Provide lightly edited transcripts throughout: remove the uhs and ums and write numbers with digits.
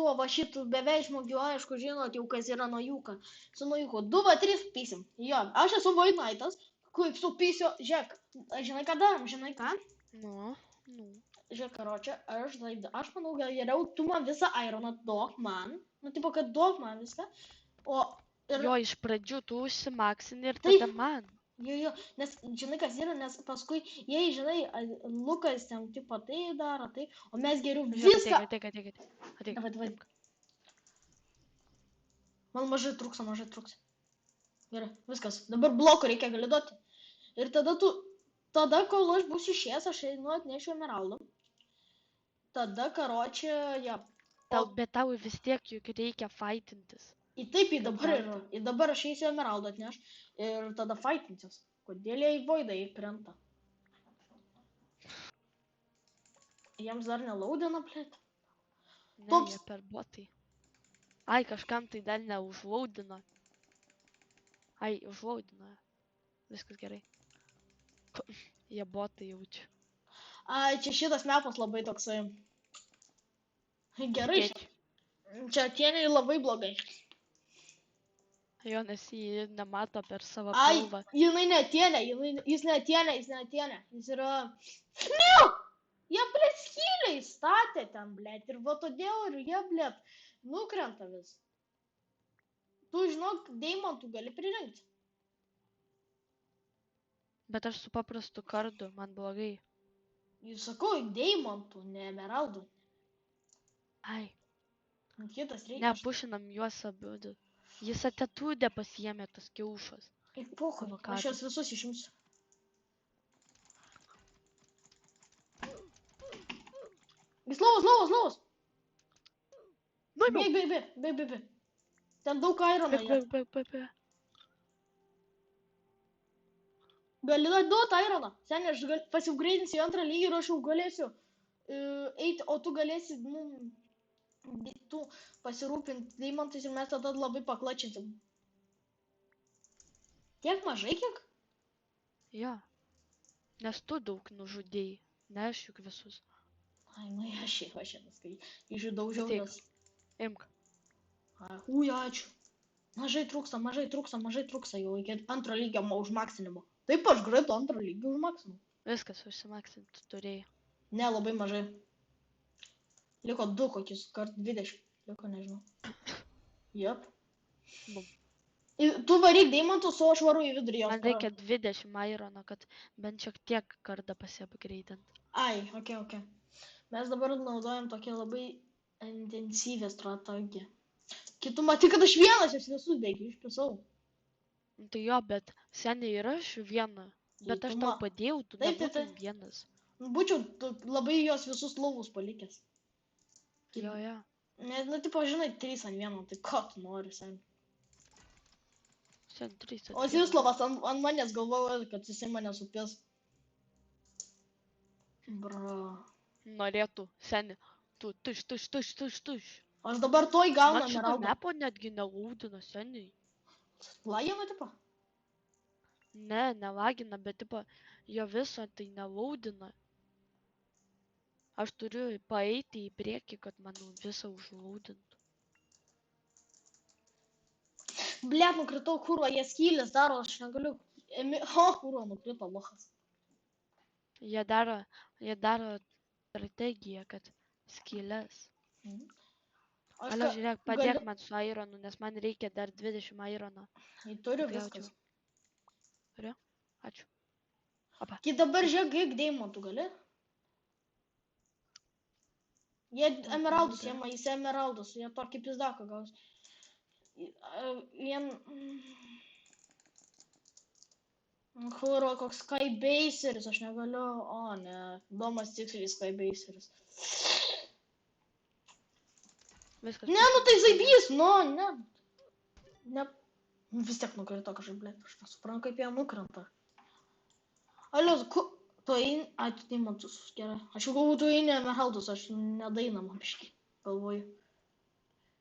buvo va šitų beveismogių, aišku, žinot jau kas yra nuojuka. Su nuojuku. 2, va 3 pysim. Jo, aš esu Void Knightas, kaip su pysiu, žiūrėk, žinai ką darom, žinai ką? Nu. Žiūrėk, karočią, aš manau, gal geriau tu man visą ironą duok man. Nu, tipo, kad duok man viską. O, ir... Jo, iš pradžių tu užsimaksini ir Taip. tada man. Jo, nes, žinai, kas yra, nes paskui, jei, žinai, Lukas ten, tipo, tai daro, tai, o mes geriau viską... Ateik. Davai. Man mažai trūksa. Gerai, viskas. Dabar bloko reikia gali duoti. Ir tada, kol aš būsiu išėjęs, aš einu atnešiu emeraldų. Tada, karočią, ja. Bet tau vis tiek juk reikia fightintis. Taip, dabar yra. Ir dabar aš eisiu emeraldą atneš ir tada fightinsios. Kodėl jie į voidą įkrenta? Jiems dar nelaudina, plėt? Ne, jie per botai. Ai, kažkam tai dar neužlaudino. Ai, užlaudino. Viskas gerai. Jie botai jaučiu. Ai, čia šitas mepas labai toksai. Gerai. Čia tieniai labai blogai. Jo, nes jį nemato per savo Ai, pilvą. jinai netienė, jis netienė. Jis yra... Ne! Jie, blėt, skyliai statė ten, blėt, ir va todėl ir jie, blėt, nukrenta vis. Tu, žinok, deimantų gali pririnkti. Bet aš su paprastu kardu, man blogai. Jūs sakau, deimantų, ne emeraldų. Ai. Kitas reikia. Nepušinam juos abudu. Jis atetūdė pasiėmė tas kiaušas. Epochai, aš juos visus išimsiu. Jis laus. Bėg. Ten daug irono. Bėg. Gali duoti ironą. Seniai, aš pasiupgradinsiu į antrą lygį ir aš jau galėsiu eiti, o tu galėsi, tu pasirūpinti deimantais ir mes tada labai paklačinsim. Tiek mažai, kiek? Jo. Nes tu daug nužudėjai. Ne aš juk visus. Ai, nu aš viskai išžudaužiau, nes... Imk. Ui, ačiū. Mažai trūksta jau iki antro lygio už maksinimo. Taip, aš greitu antro lygio už maksinimo. Viskas, užsimaksinti turėjai. Ne, labai mažai. Liko 2 kokius, kart 20. Liko, nežinau. Jep. Bum. Tu varyk deimantus, o aš varu į vidurį. Man reikia 20 irono, kad bent šiek tiek kardą pasiapgreidint. Ai, ok. Mes dabar naudojam tokią labai intensyvę strategiją. Kitų matai, kad aš vienas jas visus beigi išpisau. Tai jo, bet seniai ir aš viena. Bet aš tau padėjau, tu nebūtum vienas. Būčiau labai jos visus lauvus palikęs. Jo. Nes, tipo, žinai, 3 ant 1, tai ko tu nori, sen? Sen 3 ant 1. O Zislavas ant manęs galvoja, kad jisai mane supės. Bra. Norėtų, seni. Tu, tuš. Aš dabar toj gaunu emeraldą. Man šito mepo netgi nelaudina, seniai. Lagina, tipo? Ne, nelagina, bet, tipo, jo viso tai nelaudina. Aš turiu paeiti į priekį, kad man visą užlaudintų. Blet, nukritau, kurva, jie skylės daro, aš negaliu. Kurva, nukrito lochas. Jie daro strategiją, kad skylės. Alio, žiūrėk, padėk man su ironu, nes man reikia dar 20 irono. Turiu viskas. Turiu? Ačiū. Opa. Kai dabar žiūrėk, kiek deimantų gali? Jie emeraldus, jis emeraldus, jie tokį pizdaką gaus. Kurva, koks Skybaseris, aš negaliu, o ne, domas tiksliai Skybaseris. Viskas. Ne, nu tai zaibys, ne. Vis tiek nukrito kažkaip, blėt, aš nesuprantu, kaip jie nukrenta. Alios, tu eini, tu deimantus, gerai. Aš jau galvoju, tu eini emeraldus, aš nedainam, biškai, galvoju.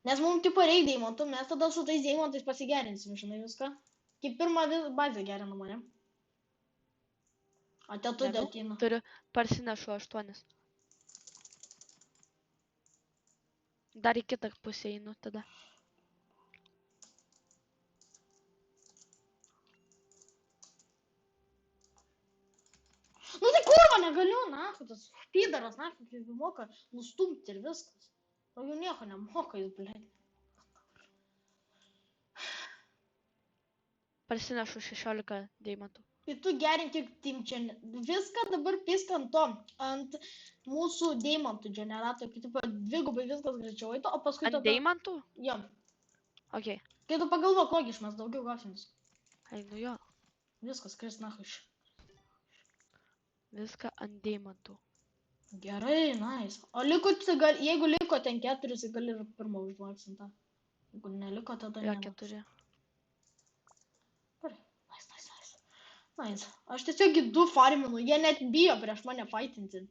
Nes mums tipo reikia deimantų, mes tada su tais deimantais pasigerinsim, žinai viską. Kaip pirmą bazę gerina mane. O te tu dėtina. Turiu, parsinešu 8. Dar į kitą pusę einu tada. Nu tai kurva negaliu, nahu, tas pydaras, nahu, kaip moka nustumti ir viskas. O jau nieko nemoka jis, blėt. Parsinešu 16 deimantų. Tai tu gerink tik tim čia, viską dabar pisk ant to, ant mūsų deimantų generatorių, kai tu dvigubai viskas greičiau eitų, o paskui Ant deimantų? Jo. Ok. Kai tu pagalvok, logiš, mes daugiau gausim viską. Ai, nu jo. Viskas, kris nahu iš. Viską ant deimantų. Gerai, nice. O liko, jeigu liko ten 4, tai gali ir pirmą užvalgsim tą. Jeigu neliko, tada Jo, ne. 4. Gerai, nice. Nice. Aš tiesiog 2 farminu, jie net bijo prieš mane fightinti.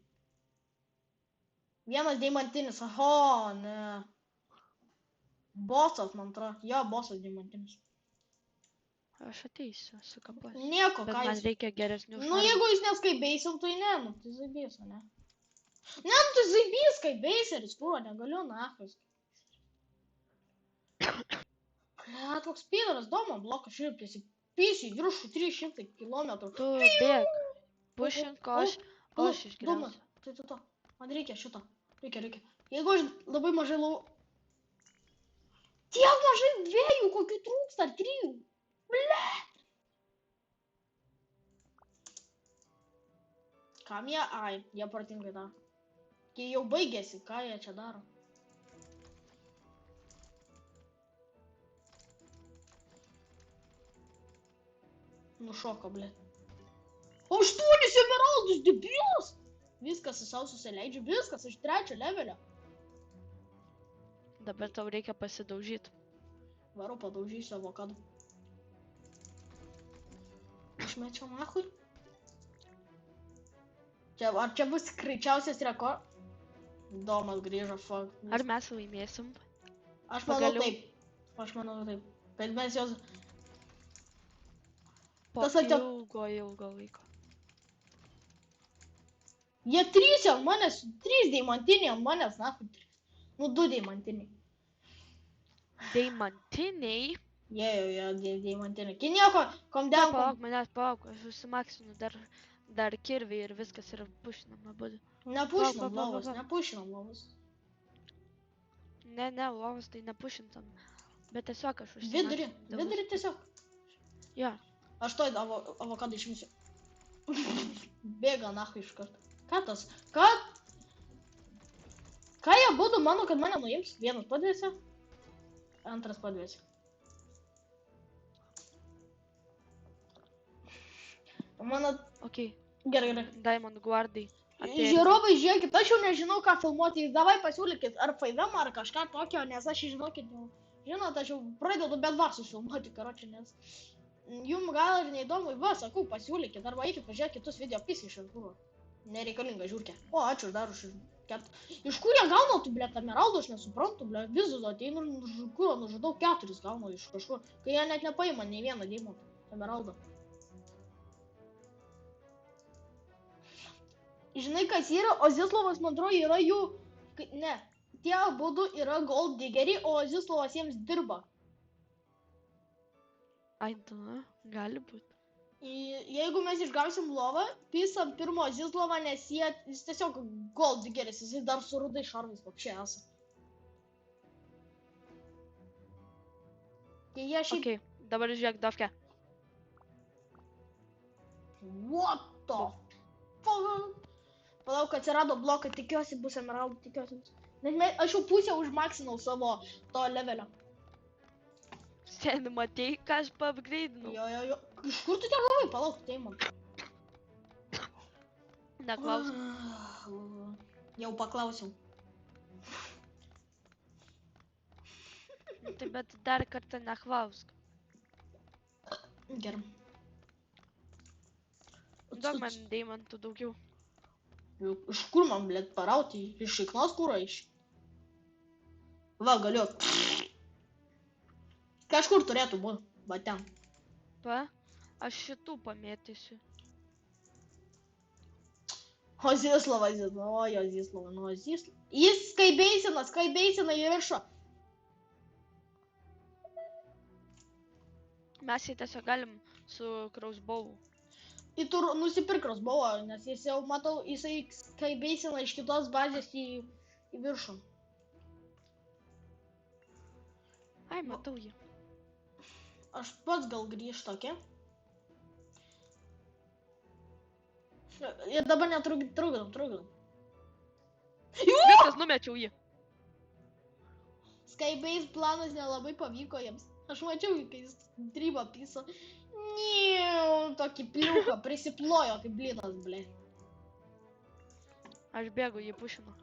Vienas deimantinis, oho, ne. Bossas, man atrodo. Jo, bossas deimantinis. Aš ateisiu, sukapuosiu. Nieko, Bet ką man jis... reikia geresnių Nu, farmų. jeigu jis neskaibeisim, tai ne, nu, tai zaibys, ne. Ne, nu, tai zaibys, skaibeiseris, kuro, negaliu, nahas. Ne, toks pydaras, domo blokas, širpėsi. Pysiu į viršų 300 kilometrų. Tu bėg. Pušink, ko aš išgyvensiu. Tai. Man reikia šito. Reikia. Jeigu aš labai mažai Tiek mažai 2, kokių trūksta, 3. Ble. Kam jie? Ai, jie protingai daro. Jie jau baigėsi, ką jie čia daro. Nušoko, ble. 8 emeraldus, debilas! Viskas į savo susileidžiu, viskas iš 3 levelio. Dabar tau reikia pasidaužyti. Varu padaužysiu avokadų. Išmečiau nahui. Ar čia bus greičiausias rekord? Domas grįžo, fuck. Ar mes laimėsim? Aš manau taip. Bet mes jos... Po Tas atėjo... ilgo laiko. Jie 3 ant manęs, 3 deimantiniai ant manęs, nahui. Nu, 2 deimantiniai. Deimantiniai? Jie deimantiniai. Kai nieko, kom down. Palauk, aš užsimaksinu dar kirvį ir viskas yra pušinama būdų. Nepušinam lovas. Ne, lovas tai nepušintam. Bet tiesiog aš užsimaksinu. Vidurį tiesiog. Jo. Aš toj avokadą išmisiu. Bėga nahui iš karto. Ką tas? Ką jie būtų, mano, kad mane nuims? Vienas padvėsi, antras padvėsi. Mano... Ok. Gerai. Diamond guardai. Žiūrovai, žiūrėkit, aš jau nežinau, ką filmuoti. Davai pasiūlykit, ar faivem, ar kažką tokio, nes aš žinokit, žinot, aš jau pradedu bet varsus filmuoti, karoči, nes... Jums gal ir neįdomu, va, sakau, pasiūlykit, arba eikit pažiūrėkit kitus video pisi iš kur. Nereikalinga žiūrkė. O, ačiū dar už... Iš kur jie gauna tų, blėt, emeraldų, aš nesuprantu, blėt, visus ateinu ir kur nužudau 4 gaunu iš kažkur, kai jie net nepaima nei vieną deimantą emeraldą. Žinai, kas yra, Ozislavas, man atrodo, yra jų... Ne, tie abudu yra gold diggeriai, o Ozislavas jiems dirba. Ai, gali būti. Jeigu mes išgausim lovą, pisam pirmo Ozislavą, nes jis tiesiog gold diggeris, jis dar su rudai šarvais papšė esa. Jie šiaip... Ok, dabar žiūrėk, Dovke. What the fuck? Palauk, atsirado blokai, tikiuosi bus emeraldų, tikiuosi bus. Nes aš jau pusę užmaksinau savo to levelio. Seni, matei, ką aš paapgreidinau? Jo. Iš kur tu te gavai? Palauk, tai man. Neklausiu. Jau paklausiau. Tai bet dar kartą neklausk. Gerai. Duok man deimantų daugiau. Iš kur man, blėt, parauti? Iš šiknos kūro iš? Va, galiu. Kažkur turėtų būti, va ten. Aš šitų pamėtysiu. Ozislavas, Jis skaibeisina skaibeisina į viršų. Mes jį tiesiog galim su crossbow. Į tur nusipirk crossbow'ą, nes jis jau, matau, jisai skaibeisina iš kitos bazės į viršų. Ai, matau jį. Aš pats gal grįžtu, okei? Ir dabar netrukdom. Viskas, numečiau jį. Skybase planas nelabai pavyko jiems. Aš mačiau, kai jis drybą piso. Niu, tokį pliuką prisiplojo kaip blynas, blė. Aš bėgu, jį pušinu.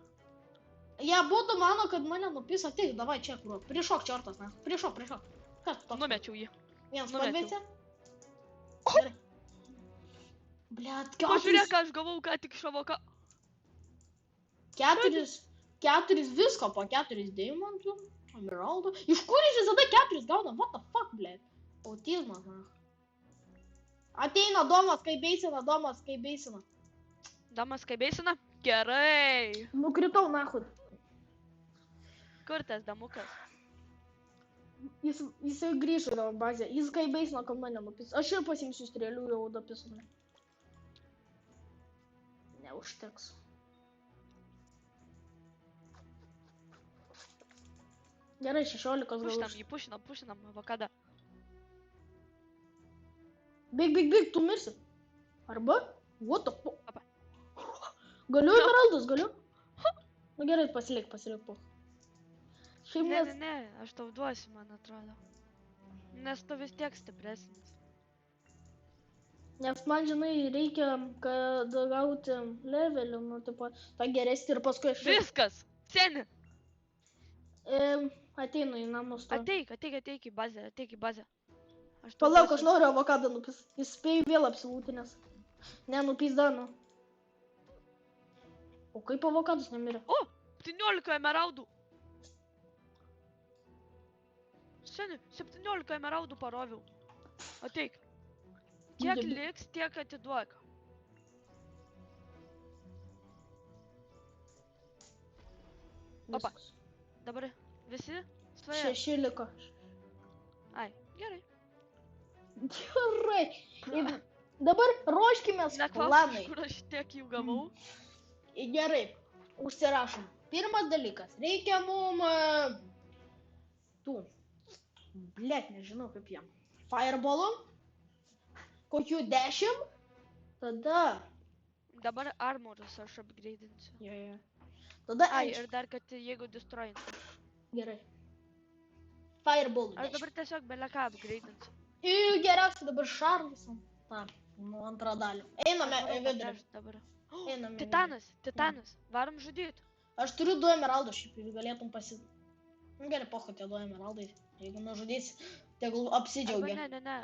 Jie būtų mano, kad mane nupiso. Ateik, davai čia, kur. Prišok čertas, ne? Prišok. Kas toks? Numečiau jį. Vienas numečiau. padvėse? Gerai. Blet, Pažiūrėk, ką aš gavau, ką tik iš avoka. Keturis visko, po 4 deimantų. Emeraldų. Iš kur jis visada 4 gauna? What the fuck, blėt? Autizmas, na. Ateina Domas, skaibeisina. Domas skaibeisina? Gerai. Nukritau, nachud. Kur tas damukas? Jisai grįžo į bazę. Jis skaibeisina, kad mane nupis. Aš ir pasimsiu strėlių, jau dapisnu. Neužteks. Gerai, 16 gal. Pušinam, avokadą. Bėg, tu mirsi. Arba? What the fuck? Apa. Galiu emeraldus, galiu? Nu gerai, pasilik po. Šiaip Ne, aš tau duosiu, man atrodo. Nes tu vis tiek stipresnis. Nes man, žinai, reikia, kad gauti levelį, nu, tipo, tą geresnį ir paskui aš... Viskas! Seni! Ateinu į namus. Ateik į bazę. Palauk, aš noriu avokadą nupis. Jis spėjo vėl apsilūtinęs. Ne, nupis Danu. O kaip avokadas nemirė? O! 17 emeraldų! Seni, 17 emeraldų paroviau. Ateik. Kiek liks, tiek atiduok. Opa. Dabar visi stvaja. 6 liko. Ai, gerai. Gerai. Dabar ruoškimės planai. Kur aš tiek jų gavau. Gerai. Užsirašom. Pirmas dalykas. Reikia mum... tų. Blet, nežinau kaip jam. Fireballų. Kokių 10. Tada... Dabar armorus aš upgrade'insiu. Jo. Tada... Ai, ir dar, kad jeigu destroyinsiu. Gerai. Fireballų 10. Aš dabar tiesiog beleką upgrade'insiu. Ir geriausia dabar šarvas. Ta, nu antrą dalį. Einame į vidurį. Titanas. Varom žudyti. Aš turiu 2 emeraldus, šiaip jeigu galėtum Nu gerai, pocho tie 2 emeraldai. Jeigu nužudysi, tegul apsidžiaugia. Ne,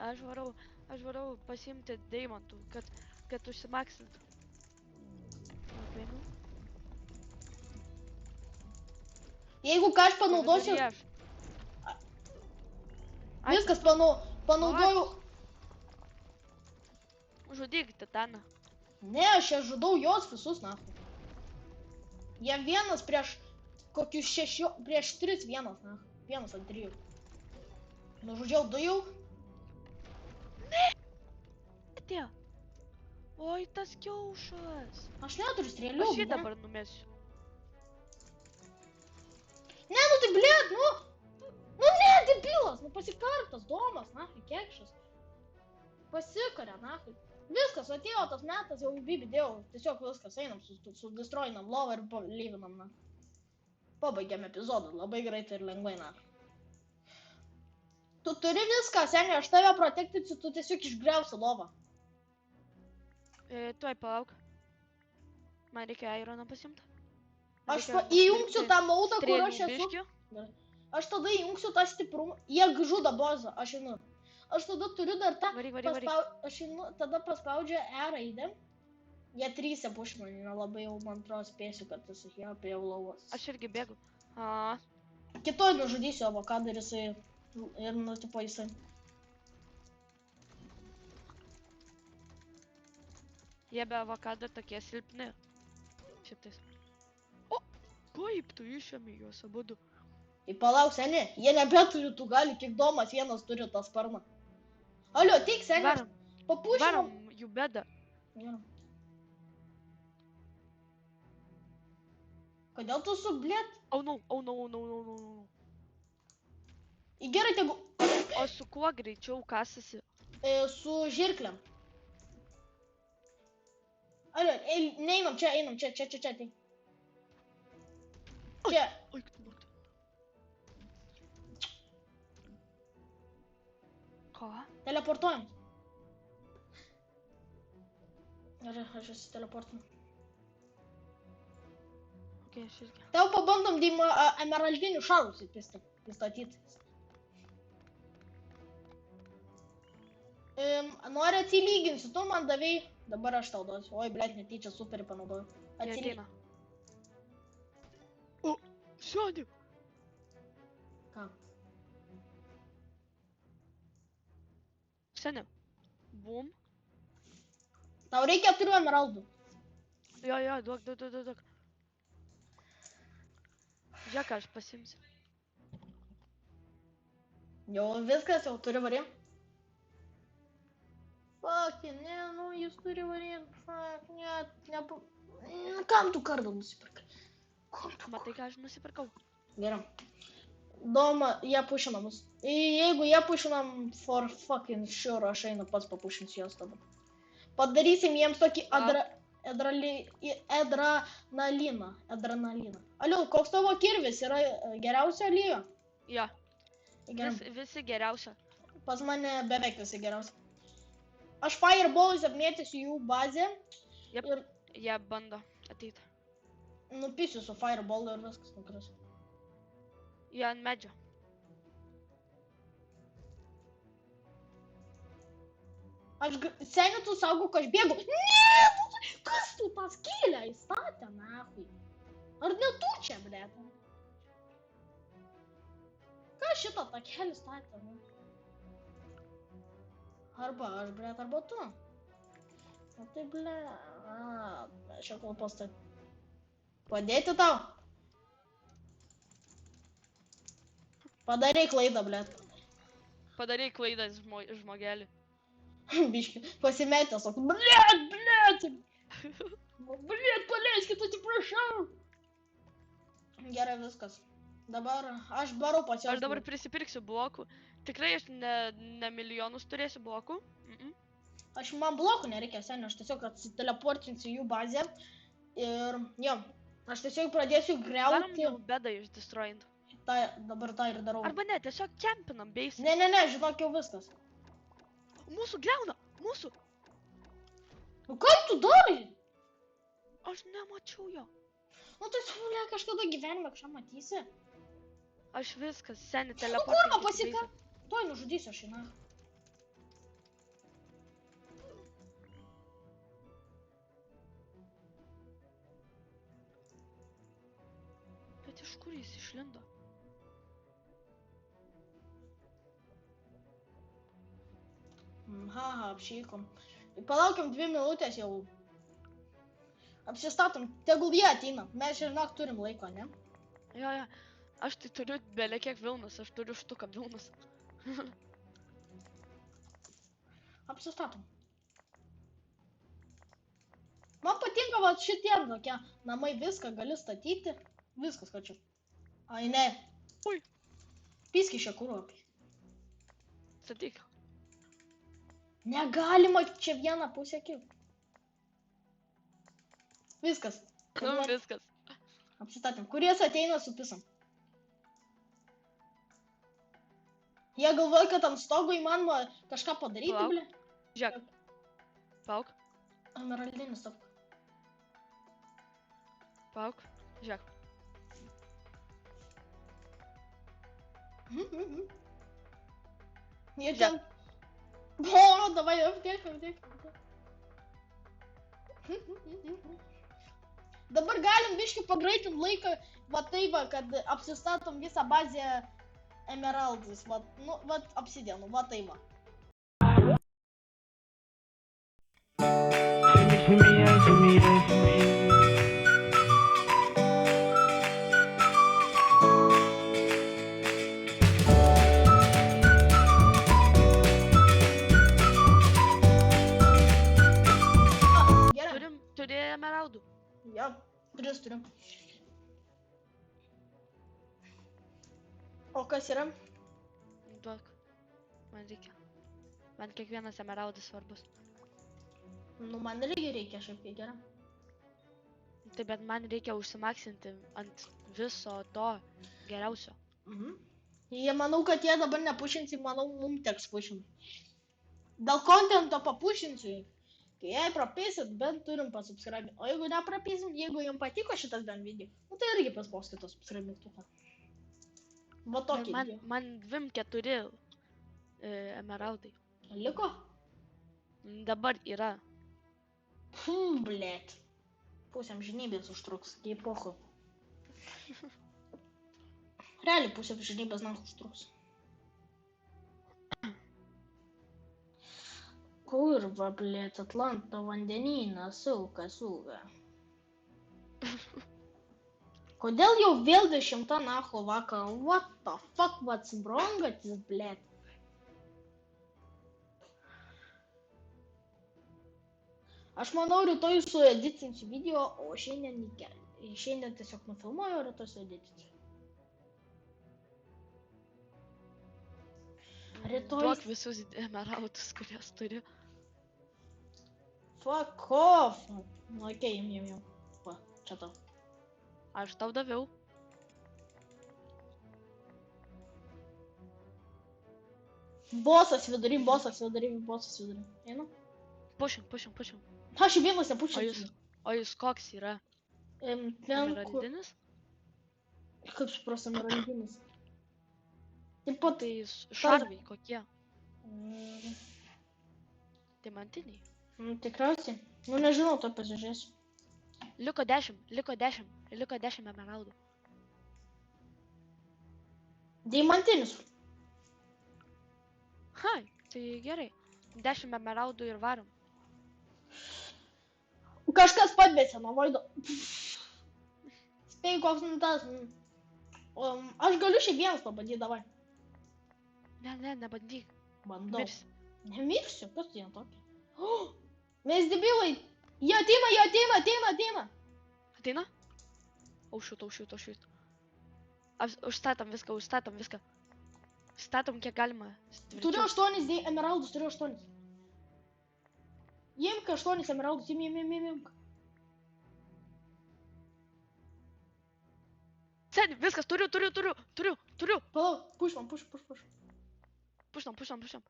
aš varau pasiimti deimantų, kad užsimaksintų. Jeigu ką aš panaudosiu... Viskas panaudoju... Žudyk Titaną. Ne, aš čia žudau jos visus, na. Jie vienas prieš kokius 6, prieš 3 vienas, na. 1 ant 3. Nužudžiau 2 jau. Ne! Atėjo. Oi, tas kiaušas. Aš neturiu strėlių. Aš jį dabar numesiu. Ne, nu tai blėt, nu. Nu ne, debilas, nu pasikartas, Domas, na, kekšas. Pasikaria, na. Viskas, atėjo tas metas, jau bibidėjau. Tiesiog viskas, einam, sudestroinam lovą ir lyvinam, na. Pabaigiam epizodą, labai greitai ir lengvai, na. Tu turi viską, seniai, aš tave protektinsiu, tu tiesiog išgriausi lovą. Tuoj palauk. Man reikia ironą pasimti. Aš įjungsiu tą maudą, kur aš esu. Aš tada įjungsiu tą stiprumą. Jie žuda bozą, aš einu. Aš tada turiu dar tą... Aš einu, tada paspaudžiu E raidę. Jie 3 pušina, nelabai jau, man atrodo, spėsiu, kad jis yra prie lovos. Aš irgi bėgu. Kitoj nužudysiu avokadą ir jisai... Ir, nu, tipo, jisai... Jie be avokado tokie silpni. Šitais. O! Kaip tu išėmė juos abudu? Tai palauk, seni, jie nebeturi tų galių, kiek Domas vienas turi tą sparną. Alio, tik seni, Varom, papušinam. varom jų bėdą. Gerai. Kodėl tu su, blėt? Oh no, oh no, oh no, oh no, oh no. Gerai, tegu... O su kuo greičiau kasasi? Su žirklėm. Alio, neinam čia, einam čia, tai. Čia. Oi, tu būtų. Ką? Teleportuojam. Gerai, aš esu teleportinu. Ok, aš irgi. Tau pabandom emeraldinių šarus pristatyti. Nori atsilyginsiu, tu man davei, dabar aš tau duosiu. Oi, blėt, netyčia superį panaudoju. Jie ateina. O, seni. Ką? Seni. Bum. Tau reikia 4 emeraldų. Jo, duok. Žiūrėk, aš pasimsiu. Jau viskas, jau turi varį. Fucking, ne, nu, jis turi varį. Fuck, ne, kam tu kardą nusipirkai? Matai, ką aš nusipirkau? Gerai. Doma, jie pušina mus. Jeigu jie pušinam, for fucking sure, aš einu pats papušinsiu jos tada. Padarysim jiems tokį adrenaliną. Aliu, koks tavo kirvis yra geriausio lygio? Jo. Visi geriausia. Pas mane beveik visi geriausia. Aš fireballus apmėtysiu jų bazę. Jep, jie bando ateiti. Nupisiu su fireballu ir viskas nukris. Jie ant medžio. Seni, tu saugok, aš bėgu. Ne, kas tu tą skylę įstatė, nahui? Ar ne tu čia, blėt? Ką šitą takelį statė, ne? Arba aš, blėt, arba tu. O tai, blėt, aš jau kol pastatė. Padėti tau? Padarai klaidą, blėt. Padarai klaidą, žmogelį. Biški, pasimetė, sako, blėt. Blėt, paleiskit, atsiprašau. Gerai, viskas. Dabar aš barau pas jos. Aš dabar prisipirksiu blokų. Tikrai aš ne milijonus turėsiu blokų. Man blokų nereikia, seniai, aš tiesiog atsiteleportinsiu jų bazę. Ir, jo, aš tiesiog pradėsiu griauti. Darom jau bedą išdestroint. Dabar tą ir darau. Arba ne, tiesiog kempinam beis. Ne, žinok, jau viskas. Mūsų griauna, mūsų. Nu, kaip tu darai? Aš nemačiau jo. Nu, tai sulė, kažkada gyvenime kažką matysi. Aš viskas, seni, Nu, teleportai. kurva pasika. Tuoj nužudysiu aš įna. Bet iš kur jis išlindo? Apšykom. Palaukiam 2 minutės jau. Apsistatom, tegul jie ateina. Mes žinok turim laiko, ne? Jo. Aš tai turiu belė kiek vilnas, aš turiu štuką vilnas. Apsistatom. Man patinka va šitie tokie namai, viską gali statyti. Viskas, ką čia. Ai, ne. Ui. Piski šią kūropį. Statyk. Negalima čia vieną pusę kilti. Viskas. Nu, viskas. Apsistatėm. Kuries ateina su pisam. Jie galvoja, kad ant stogo įmanoma kažką padaryti, Palauk. blė. Žiūrėk. Pauk. Emeraldinis top. Pauk. Žiūrėk. Jie ten... O, davai, aptiek. Dabar galim biškį pagreitim laiką, va tai va, kad apsistatom visą bazę emeraldus, va, nu, va, apsidienu, va tai va. kas yra? Duok. Man reikia. Man kiekvienas emeraldas svarbus. Nu, man irgi reikia šiaip gerai. Tai bet man reikia užsimaksinti ant viso to geriausio. Mhm. Jie manau, kad jie dabar nepušinsi, manau, mums teks pušinti. Dėl kontento papušinsiu. Kai jei prapisit, bent turim pasubscribinti. O jeigu neprapisim, jeigu jums patiko šitas bent video, nu tai irgi paspauskite subscribe mygtuką. Va tokį. Man 24 emeraldai. Liko? Dabar yra. Blėt. Pusėm žinybės užtruks, kai pochu. Realiai pusėm žinybės man užtruks. Kurva, blėt, Atlanto vandenyną, sulka. Kodėl jau vėl 10 nacho vakar? What the fuck, what's wrong with this, blėt? Aš manau, rytoj sueditinsiu video, o šiandien tiesiog nufilmuoju, o rytoj sueditinsiu. Rytoj... Duok visus emeraldus, kurias turiu. Fuck off. Nu, okei, jau. Va, čia tau. Aš tau daviau. Bosas vidury. Einu? Pušim. Aš vienas nepušinsiu. O jūs koks yra? Emeraldinis? Kaip suprasta emeraldinis? Taip pat... Tai šarvai kokie? Diamantiniai? Tikriausiai. Nu, nežinau, to pasižiūrėsiu. Liko 10 emeraldų. Deimantinis. Hai, tai gerai. 10 emeraldų ir varom. Kažkas padvėsė nuo vaido. Spėjau, koks tas. Aš galiu šiaip vienas pabandyti, davai. Ne, nebandyk. Bandau. Mirsi. Nemirsiu, kas tai tokia? Mes debilai. Jie ateina. Ateina? Aušut. Užstatom viską. Statom kiek galima. Turiu 8 emeraldus, 8. Imk 8 emeraldus, imk. Sėdi, viskas, turiu. Palauk, pušam. Pušam.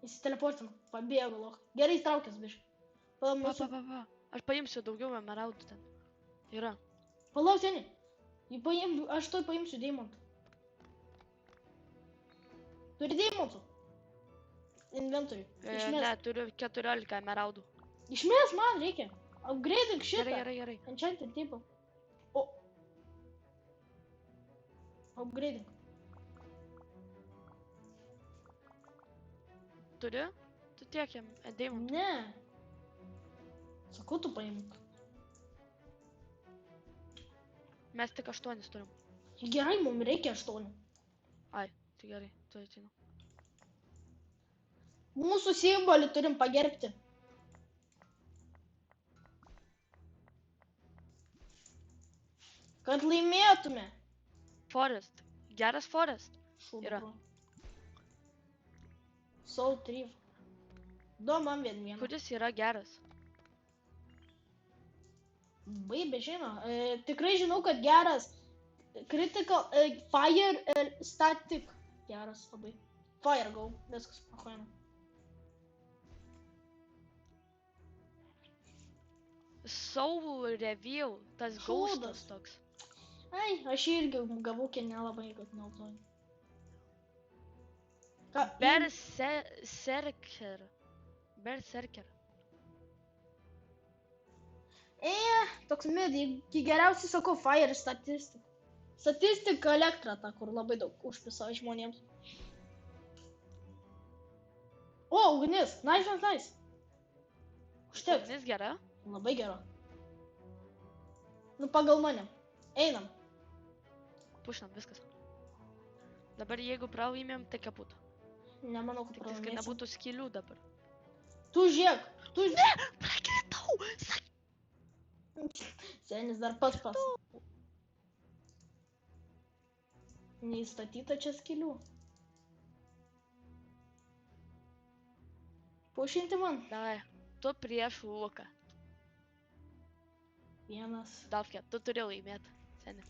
Įsiteleportinu, pabėgu, loch. Gerai įstraukęs, biš. Palauk, Aš paimsiu daugiau emeraldų ten. Yra. Palauk, seni. Aš toj paimsiu deimantą. Turi deimantų? Inventoriui. Ne, turiu 14 emeraldų. Išmės man reikia. Upgrading šitą. Gerai. Enchanted table. O. Upgrading. Turi? Tu tiek jam deimantų. Ne. Sakau, tu paimk. Mes tik 8 turim. Gerai, mums reikia 8. Ai, tai gerai, tu ateinu. Mūsų simbolį turim pagerbti. Kad laimėtume. Forest. Geras Forest. Yra. Soul Tree. Man vieną. Kuris yra geras? Baibė žino. Tikrai žinau, kad geras. Critical, Fire ir Static. Geras labai. Fire go. Viskas. Ahuojame. Soul Reveal. Tas gaustas toks. Ai, aš irgi gavau nelabai, kad naudoju. Berserker. Toks mid, geriausiai sakau Fire Statistic. Statistic elektra ta, kur labai daug užpisa žmonėms. O, ugnis, nice. Užteks. Ugnis gera? Labai gera. Nu, pagal mane. Einam. Pušinam, viskas. Dabar jeigu pralaimėm, tai kaput. Nemanau, kad Tik kad pralaimėsim. nebūtų skilių dabar. Tu žiūrėk. Ne, prakritau! Senis dar pats. Neįstatyta čia skilių. Pušinti man. Davai, tu prieš Luką. Vienas. Davke, tu turi laimėti. Seni.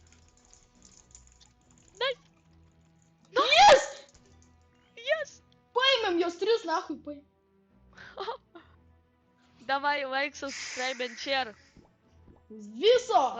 Yes! Yes! Paėmėm jos 3 nahui, paėmėm. Давай, like, subscribe and share. Viso!